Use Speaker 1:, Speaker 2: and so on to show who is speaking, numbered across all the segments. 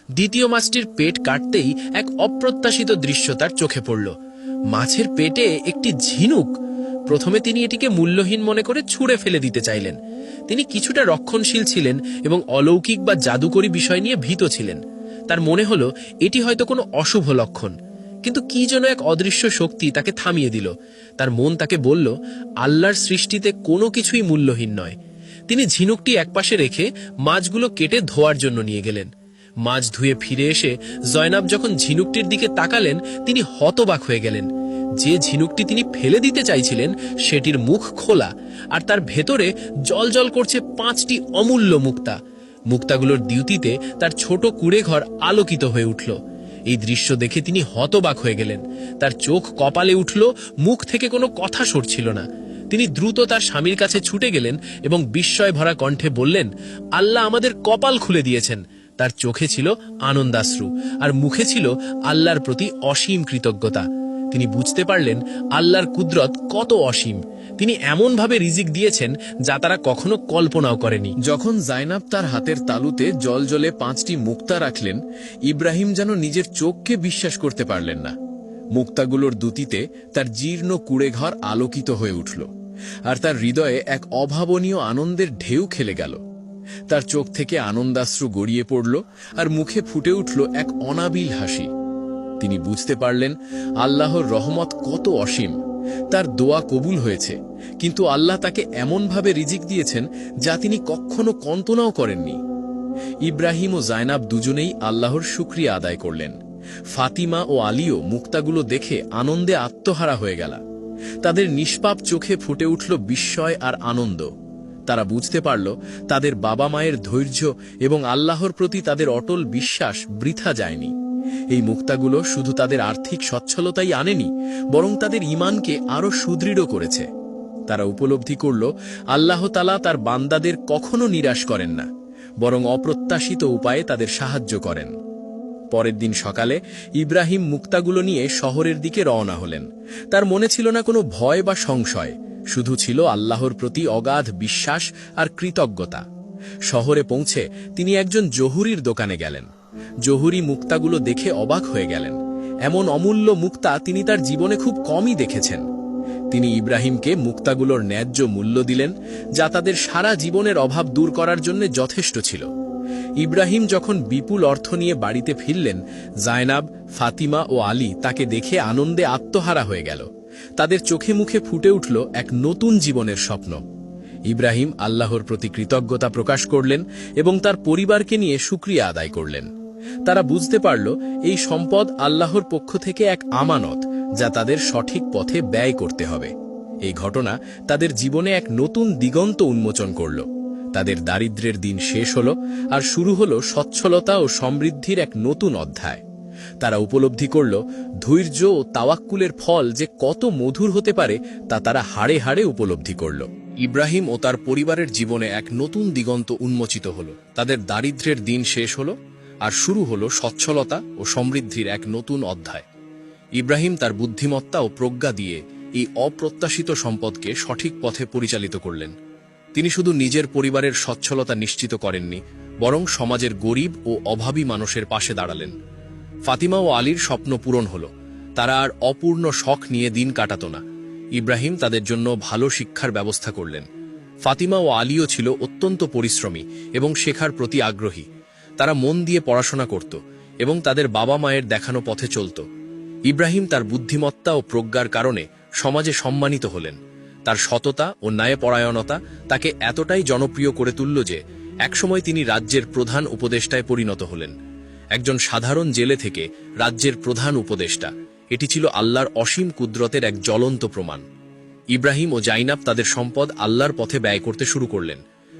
Speaker 1: দ্বিতীয় মাছটির পেট কাটতেই এক অপ্রত্যাশিত দৃশ্য তার চোখে পড়ল। মাছের পেটে একটি ঝিনুক। প্রথমে তিনি এটিকে মূল্যহীন মনে করে ছুঁড়ে ফেলে দিতে চাইলেন। তিনি কিছুটা রক্ষণশীল ছিলেন এবং অলৌকিক বা জাদুকরী বিষয় নিয়ে ভীত ছিলেন। তার মনে হলো এটি হয়তো কোনো অশুভ লক্ষণ, কিন্তু কি যেন এক অদৃশ্য শক্তি তাকে থামিয়ে দিল। তার মন তাকে বলল, আল্লাহর সৃষ্টিতে কোনো কিছুই মূল্যহীন নয়। তিনি ঝিনুকটি একপাশে রেখে মাছগুলো কেটে ধোয়ার জন্য নিয়ে গেলেন। মাছ ধুয়ে ফিরে এসে জয়নাব যখন ঝিনুকটির দিকে তাকালেন, তিনি হতবাক হয়ে গেলেন। যে ঝিনুকটি তিনি ফেলে দিতে চাইছিলেন সেটির মুখ খোলা, আর তার ভেতরে জলজল করছে 5টি অমূল্য মুক্তা। মুক্তাগুলোর দ্যুতিতে তার ছোট কুঁড়েঘর আলোকিত হয়ে উঠল। এই দৃশ্য দেখে তিনি হতবাক হয়ে গেলেন। তার চোখ কপালে উঠল, মুখ থেকে কোনো কথা সরছিল না। তিনি দ্রুত তার স্বামীর কাছে ছুটে গেলেন এবং বিস্ময় ভরা কণ্ঠে বললেন, আল্লাহ আমাদের কপাল খুলে দিয়েছেন। তার চোখে ছিল আনন্দাশ্রু, আর মুখে ছিল আল্লাহর প্রতি অসীম কৃতজ্ঞতা। তিনি বুঝতে পারলেন আল্লাহর কুদরত কত অসীম। তিনি এমনভাবে রিজিক দিয়েছেন যা তারা কখনো কল্পনাও করেনি।
Speaker 2: যখন জাইনাব তার হাতের তালুতে জলজলে 5টি মুক্তা রাখলেন, ইব্রাহিম যেন নিজের চোখকে বিশ্বাস করতে পারলেন না। মুক্তাগুলোর দ্যুতিতে তার জীর্ণ কুঁড়েঘর আলোকিত হয়ে উঠল, আর তার হৃদয়ে এক অভাবনীয় আনন্দের ঢেউ খেলে গেল। তার চোখ থেকে আনন্দাশ্রু গড়িয়ে পড়ল, আর মুখে ফুটে উঠল এক অনাবিল হাসি। তিনি বুঝতে পারলেন আল্লাহর রহমত কত অসীম। তার দোয়া কবুল হয়েছে, কিন্তু আল্লাহ তাকে এমনভাবে রিজিক দিয়েছেন যা তিনি কখনো কল্পনাও করেননি। ইব্রাহিম ও জায়নাব দুজনেই আল্লাহর শুকরিয়া আদায় করলেন। ফাতিমা ও আলীও মুক্তাগুলো দেখে আনন্দে আত্মহারা হয়ে গেল। তাদের নিষ্পাপ চোখে ফুটে উঠল বিস্ময় আর আনন্দ। তারা বুঝতে পারল তাদের বাবা মায়ের ধৈর্য এবং আল্লাহর প্রতি তাদের অটল বিশ্বাস বৃথা যায়নি। এই মুক্তাগুলো শুধু তাদের আর্থিক সচ্ছলতাই আনেনি, বরং তাদের ঈমানকে আরো সুদৃঢ় করেছে। তারা উপলব্ধি করল আল্লাহ তাআলা তার বান্দাদের কখনো নিরাশ করেন না, বরং অপ্রত্যাশিত উপায়ে তাদের সাহায্য করেন। পরের দিন সকালে ইব্রাহিম মুক্তাগুলো নিয়ে শহরের দিকে রওনা হলেন। তার মনে ছিল না কোনো ভয় বা সংশয়, শুধু ছিল আল্লাহর প্রতি অগাধ বিশ্বাস আর কৃতজ্ঞতা। শহরে পৌঁছে তিনি একজন জহুরির দোকানে গেলেন। জহুরি মুক্তাগুলো দেখে অবাক হয়ে গেলেন। এমন অমূল্য মুক্তা তিনি তার জীবনে খুব কমই দেখেছেন। তিনি ইব্রাহিমকে মুক্তাগুলোর ন্যায্য মূল্য দিলেন, যা তাদের সারা জীবনের অভাব দূর করার জন্য যথেষ্ট ছিল। ইব্রাহিম যখন বিপুল অর্থ নিয়ে বাড়িতে ফিরলেন, জায়নাব, ফাতিমা ও আলী তাকে দেখে আনন্দে আত্মহারা হয়ে গেল। তাদের চোখে মুখে ফুটে উঠল এক নতুন জীবনের স্বপ্ন। ইব্রাহিম আল্লাহর প্রতি কৃতজ্ঞতা প্রকাশ করলেন এবং তার পরিবারকে নিয়ে শুকরিয়া আদায় করলেন। তারা বুঝতে পারল এই সম্পদ আল্লাহর পক্ষ থেকে এক আমানত, যা তাদের সঠিক পথে ব্যয় করতে হবে। এই ঘটনা তাদের জীবনে এক নতুন দিগন্ত উন্মোচন করল। তাদের দারিদ্র্যের দিন শেষ হল, আর শুরু হল সচ্ছলতা ও সমৃদ্ধির এক নতুন অধ্যায়। তারা উপলব্ধি করল ধৈর্য ও তাওয়াক্কুলের ফল যে কত মধুর হতে পারে, তা তারা হাড়ে হাড়ে উপলব্ধি করল। ইব্রাহিম ও তার পরিবারের জীবনে এক নতুন দিগন্ত উন্মোচিত হল। তাদের দারিদ্র্যের দিন শেষ হল, আর শুরু হল সচ্ছলতা ও সমৃদ্ধির এক নতুন অধ্যায়। ইব্রাহিম তার বুদ্ধিমত্তা ও প্রজ্ঞা দিয়ে এই অপ্রত্যাশিত সম্পদকে সঠিক পথে পরিচালিত করলেন। তিনি শুধু নিজের পরিবারের সচ্ছলতা নিশ্চিত করেননি, বরং সমাজের গরিব ও অভাবী মানুষের পাশে দাঁড়ালেন। ফাতিমা ও আলীর স্বপ্ন পূরণ হল। তারা আর অপূর্ণ শখ নিয়ে দিন কাটাত না। ইব্রাহিম তাদের জন্য ভালো শিক্ষার ব্যবস্থা করলেন। ফাতিমা ও আলীও ছিল অত্যন্ত পরিশ্রমী এবং শেখার প্রতি আগ্রহী। তারা মন দিয়ে পড়াশোনা করত এবং তাদের বাবা মায়ের দেখানো পথে চলত। ইব্রাহিম তার বুদ্ধিমত্তা ও প্রজ্ঞার কারণে সমাজে সম্মানিত হলেন। তার সততা ও ন্যায়পরায়ণতা তাকে এতটাই জনপ্রিয় করে তুলল যে একসময় তিনি রাজ্যের প্রধান উপদেষ্টায় পরিণত হলেন। একজন সাধারণ জেলে থেকে রাজ্যের প্রধান উপদেষ্টা, এটি ছিল আল্লাহর অসীম কুদরতের এক জ্বলন্ত প্রমাণ। ইব্রাহিম ও জাইনাব তাদের সম্পদ আল্লাহর পথে ব্যয় করতে শুরু করলেন।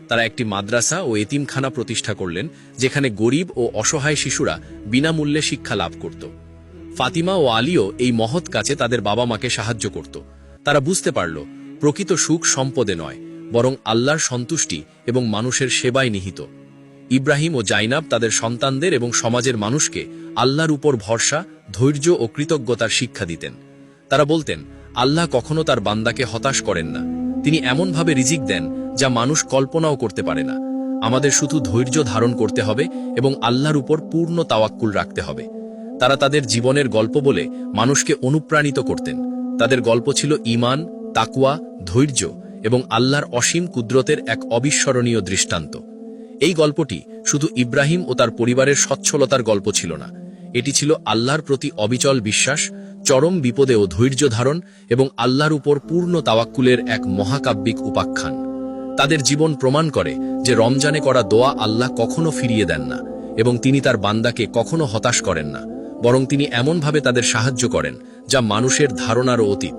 Speaker 2: তারা একটি মাদ্রাসা ও এতিমখানা প্রতিষ্ঠা করলেন, যেখানে গরিব ও অসহায় শিশুরা বিনামূল্যে শিক্ষা লাভ করত। ফাতিমা ও আলীও এই মহৎ কাজে তাদের বাবা মাকে সাহায্য করত। তারা বুঝতে পারল প্রকৃত সুখ সম্পদে নয়, বরং আল্লাহর সন্তুষ্টি এবং মানুষের সেবায় নিহিত। ইব্রাহিম ও জাইনাব তাদের সন্তানদের এবং সমাজের মানুষকে আল্লাহর উপর ভরসা, ধৈর্য ও কৃতজ্ঞতার শিক্ষা দিতেন। তারা বলতেন, আল্লাহ কখনো তার বান্দাকে হতাশ করেন না। তিনি এমনভাবে রিজিক দেন যা মানুষ কল্পনাও করতে পারে না।
Speaker 1: আমাদের শুধু ধৈর্য ধারণ করতে হবে এবং আল্লাহর উপর পূর্ণ তাওয়াক্কুল রাখতে হবে। তারা তাদের জীবনের গল্প বলে মানুষকে অনুপ্রাণিত করতেন। তাদের গল্প ছিল ঈমান, তাকওয়া, ধৈর্য এবং আল্লাহর অসীম কুদরতের এক অবিস্মরণীয় দৃষ্টান্ত। এই গল্পটি শুধু ইব্রাহিম ও তার পরিবারের সচ্ছলতার গল্প ছিল না, এটি ছিল আল্লাহর প্রতি অবিচল বিশ্বাস, চরম বিপদেও ধৈর্য ধারণ এবং আল্লাহর উপর পূর্ণ তাওয়াক্কুলের এক মহাকাব্যিক উপাখ্যান। তাদের জীবন প্রমাণ করে যে রমজানে করা দোয়া আল্লাহ কখনো ফিরিয়ে দেন না এবং তিনি তার বান্দাকে কখনো হতাশ করেন না, বরং তিনি এমনভাবে তাদের সাহায্য করেন যা মানুষের ধারণারও অতীত।